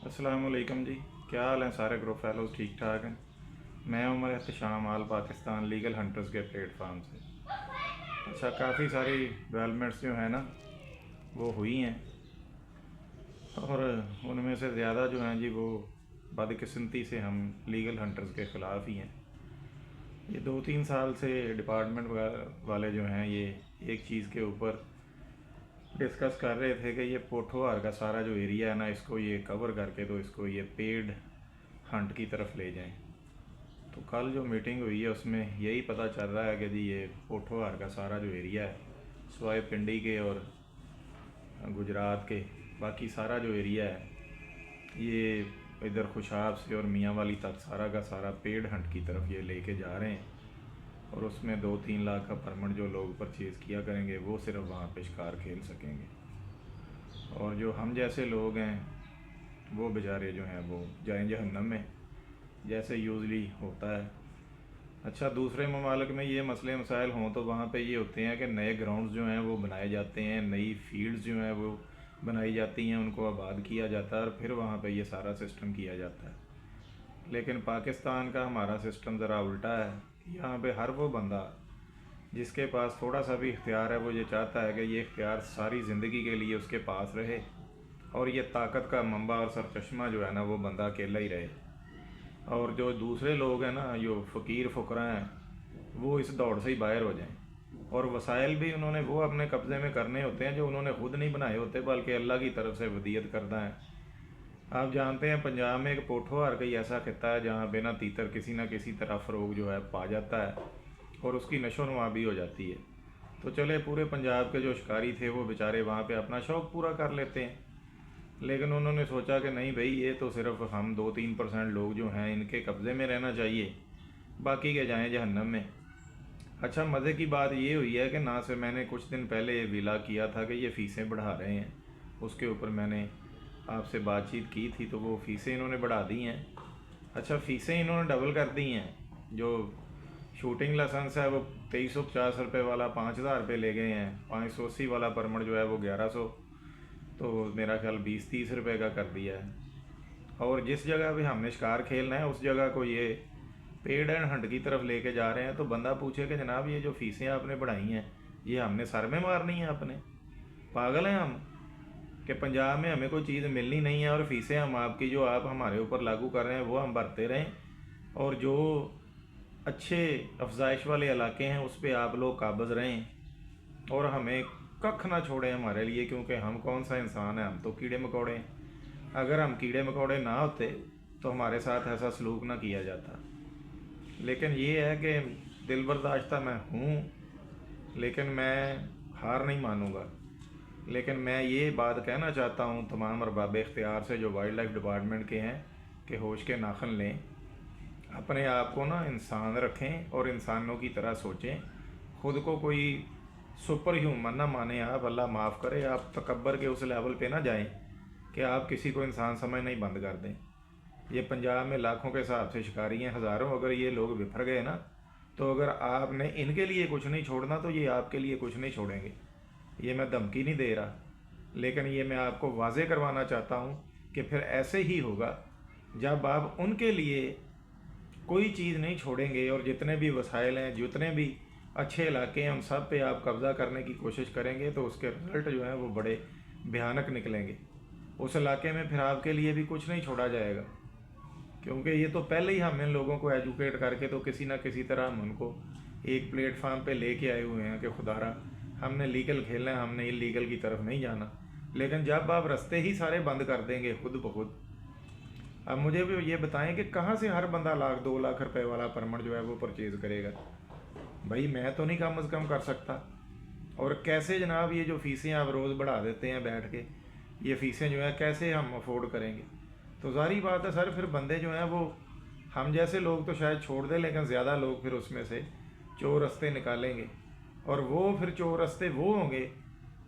अस्सलाम वालेकुम जी। क्या हाल हैं सारे ग्रुप फेलोज़? ठीक ठाक हैं। मैं उमर एहतशाम आल पाकिस्तान लीगल हंटर्स के प्लेटफार्म से। अच्छा, काफ़ी सारी डेवलपमेंट्स जो हैं ना वो हुई हैं, और उनमें से ज़्यादा जो हैं जी वो बदकिस्मती से हम लीगल हंटर्स के ख़िलाफ़ ही हैं। ये 2-3 साल से डिपार्टमेंट वाले जो हैं ये एक चीज़ के ऊपर डिस्कस कर रहे थे कि ये पोठोहार का सारा जो एरिया है ना, इसको ये कवर करके तो इसको ये पेड हंट की तरफ ले जाएं। तो कल जो मीटिंग हुई है उसमें यही पता चल रहा है कि जी ये पोठोहार का सारा जो एरिया है, सवाए पिंडी के और गुजरात के, बाकी सारा जो एरिया है ये इधर खुशाब से और मियाँ वाली तक सारा का सारा पेड हंट की तरफ ये लेके जा रहे हैं। और उसमें 2-3 लाख का परमिट जो लोग परचेज़ किया करेंगे वो सिर्फ वहाँ पे शिकार खेल सकेंगे, और जो हम जैसे लोग हैं वो बेचारे जो हैं वो जाएं जहन्नम में, जैसे यूजली होता है। अच्छा, दूसरे ममालिक में ये मसले मसाइल हों तो वहाँ पे ये होते हैं कि नए ग्राउंड्स जो हैं वो बनाए जाते हैं, नई फील्ड्स जो हैं वो बनाई जाती हैं, उनको आबाद किया जाता है और फिर वहाँ पे ये सारा सिस्टम किया जाता है। लेकिन पाकिस्तान का हमारा सिस्टम ज़रा उल्टा है। यहाँ पे हर वो बंदा जिसके पास थोड़ा सा भी इख्तियार है वो ये चाहता है कि ये इख्तियार सारी ज़िंदगी के लिए उसके पास रहे, और ये ताकत का मंबा और सरचश्मा जो है ना वो बंदा अकेला ही रहे। और जो दूसरे लोग हैं ना, जो फ़कीर फ़ुकरा हैं, वो इस दौड़ से ही बाहर हो जाएं। और वसाइल भी उन्होंने वो अपने कब्ज़े में करने होते हैं जो उन्होंने खुद नहीं बनाए होते, बल्कि अल्लाह की तरफ से वदीयत करदा है। आप जानते हैं पंजाब में एक पोठोहार का ही ऐसा खिता है जहाँ बिना तीतर किसी न किसी तरह फ़रोग जो है पा जाता है और उसकी नशो नुमा भी हो जाती है। तो चले, पूरे पंजाब के जो शिकारी थे वो बेचारे वहाँ पे अपना शौक़ पूरा कर लेते हैं, लेकिन उन्होंने सोचा कि नहीं भाई, ये तो सिर्फ हम 2-3% लोग जो हैं इनके कब्ज़े में रहना चाहिए, बाकी के जाएं जहन्नम में। अच्छा, मज़े की बात ये हुई है कि ना से मैंने कुछ दिन पहले ये विला किया था कि ये फ़ीसें बढ़ा रहे हैं, उसके ऊपर मैंने आपसे बातचीत की थी, तो वो फ़ीसें इन्होंने बढ़ा दी हैं। अच्छा, फ़ीसें इन्होंने डबल कर दी हैं। जो शूटिंग लाइसेंस है वो 2350 रुपये वाला 5000 रुपये ले गए हैं, 580 वाला परमिट जो है वो 1100, तो मेरा ख्याल 20-30 रुपये का कर दिया है। और जिस जगह पे हमने शिकार खेलना है उस जगह को ये पेड एंड हंट की तरफ लेके जा रहे हैं। तो बंदा पूछे कि जनाब ये जो फ़ीसें आपने बढ़ाई हैं ये हमने सर में मारनी है अपने? पागल हैं हम कि पंजाब में हमें कोई चीज़ मिलनी नहीं है और फ़ीसें हम आपकी जो आप हमारे ऊपर लागू कर रहे हैं वो हम भरते रहें, और जो अच्छे अफजाइश वाले इलाके हैं उस पर आप लोग काबज़ रहें और हमें कख ना छोड़ें हमारे लिए, क्योंकि हम कौन सा इंसान है, हम तो कीड़े मकोड़े हैं। अगर हम कीड़े मकोड़े ना होते तो हमारे साथ ऐसा सलूक ना किया जाता। लेकिन ये है कि दिल बर्दाश्ता मैं हूँ, लेकिन मैं हार नहीं मानूँगा। लेकिन मैं ये बात कहना चाहता हूँ तमाम अरबाब इख्तियार से जो वाइल्ड लाइफ डिपार्टमेंट के हैं कि होश के नाखन लें, अपने आप को ना इंसान रखें और इंसानों की तरह सोचें। ख़ुद को कोई सुपर ह्यूमन ना माने आप, अल्लाह माफ़ करे, आप तकब्बर के उस लेवल पे ना जाएं कि आप किसी को इंसान समझना ही बंद कर दें। ये पंजाब में लाखों के हिसाब से शिकारी हैं, हज़ारों। अगर ये लोग बिफर गए ना, तो अगर आपने इनके लिए कुछ नहीं छोड़ना तो ये आपके लिए कुछ नहीं छोड़ेंगे। ये मैं धमकी नहीं दे रहा, लेकिन ये मैं आपको वाज़े करवाना चाहता हूँ कि फिर ऐसे ही होगा जब आप उनके लिए कोई चीज़ नहीं छोड़ेंगे, और जितने भी वसाइल हैं, जितने भी अच्छे इलाके हैं, उन सब पे आप कब्ज़ा करने की कोशिश करेंगे तो उसके रिज़ल्ट जो हैं वो बड़े भयानक निकलेंगे। उस इलाके में फिर आपके लिए भी कुछ नहीं छोड़ा जाएगा, क्योंकि ये तो पहले ही हम इन लोगों को एजुकेट करके तो किसी ना किसी तरह हम उनको एक प्लेटफार्म पे लेके आए हुए हैं कि खुदारा हमने लीगल खेलना है, हमने इलीगल की तरफ नहीं जाना। लेकिन जब आप रास्ते ही सारे बंद कर देंगे खुद ब खुद, अब मुझे भी ये बताएं कि कहाँ से हर बंदा 1-2 लाख रुपए वाला परमिट जो है वो परचेज़ करेगा? भाई मैं तो नहीं कम अज़ कम कर सकता। और कैसे जनाब ये जो फ़ीसें आप रोज़ बढ़ा देते हैं बैठ के, ये फ़ीसें जो है कैसे हम अफोर्ड करेंगे? तो ज़ाहिर बात है सर, फिर बंदे जो हैं वो हम जैसे लोग तो शायद छोड़ दें, लेकिन ज़्यादा लोग फिर उसमें से चोर रास्ते निकालेंगे, और वो फिर चोर रास्ते वो होंगे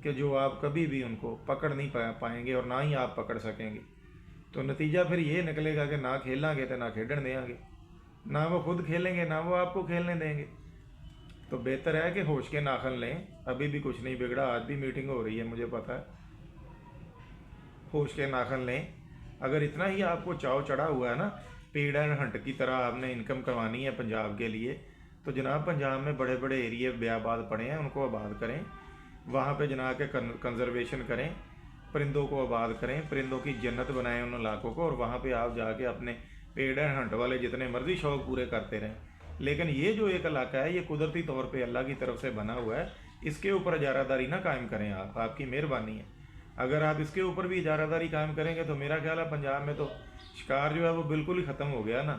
कि जो आप कभी भी उनको पकड़ नहीं पाएंगे और ना ही आप पकड़ सकेंगे। तो नतीजा फिर ये निकलेगा कि ना खेलेंगे तो ना खेडन देंगे, ना वो खुद खेलेंगे ना वो आपको खेलने देंगे। तो बेहतर है कि होश के नाखन लें। अभी भी कुछ नहीं बिगड़ा, आज भी मीटिंग हो रही है मुझे पता है। होश के नाखन लें अगर इतना ही आपको चाव चढ़ा हुआ है ना, पेड एंड हंट की तरह आपने इनकम करवानी है पंजाब के लिए, तो जनाब पंजाब में बड़े बड़े एरिए बेआबाद पड़े हैं, उनको आबाद करें, वहाँ पे जना के कंजर्वेशन करें, परिंदों को आबाद करें, परिंदों की जन्नत बनाएं उन इलाकों को, और वहाँ पे आप जाके अपने पेड एंड हंट वाले जितने मर्जी शौक पूरे करते रहें। लेकिन ये जो एक इलाका है ये कुदरती तौर पे अल्लाह की तरफ से बना हुआ है, इसके ऊपर इजारादारी ना कायम करें आप, आपकी मेहरबानी है। अगर आप इसके ऊपर भी इजारादारी कायम करेंगे तो मेरा ख्याल है पंजाब में तो शिकार जो है वो बिल्कुल ही ख़त्म हो गया ना।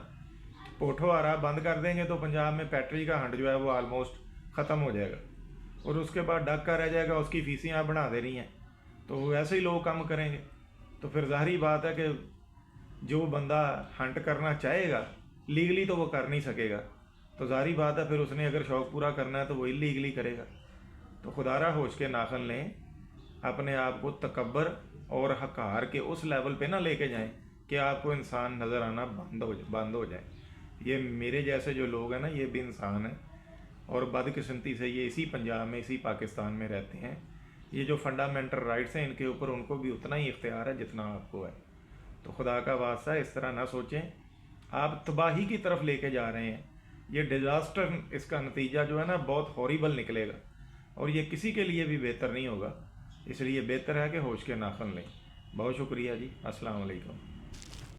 पोठो आरा बंद कर देंगे तो पंजाब में पैट्री का हंट जो है वो आलमोस्ट ख़त्म हो जाएगा, और उसके बाद डक का रह जाएगा, उसकी फीसें आप बढ़ा दे रही हैं, तो वैसे ही लोग कम करेंगे। तो फिर ज़ाहिरी बात है कि जो बंदा हंट करना चाहेगा लीगली तो वो कर नहीं सकेगा, तो ज़ाहिरी बात है फिर उसने अगर शौक़ पूरा करना है तो वो इलीगली करेगा। तो खुदारा होश के नाखन लें, अपने आप को तकब्बर और हकार के उस लेवल पे ना लेके जाएं कि आपको इंसान नज़र आना बंद हो जाए। ये मेरे जैसे जो लोग हैं ना, ये भी इंसान हैं, और बदकिस्मती से ये इसी पंजाब में, इसी पाकिस्तान में रहते हैं। ये जो फंडामेंटल राइट्स हैं इनके ऊपर उनको भी उतना ही इख्तियार है जितना आपको है। तो खुदा का वास्ता इस तरह ना सोचें, आप तबाही की तरफ लेके जा रहे हैं। ये डिज़ास्टर, इसका नतीजा जो है ना बहुत हॉरिबल निकलेगा, और ये किसी के लिए भी बेहतर नहीं होगा। इसलिए बेहतर है कि होश के नाखन लें। बहुत शुक्रिया जी, अस्सलाम वालेकुम।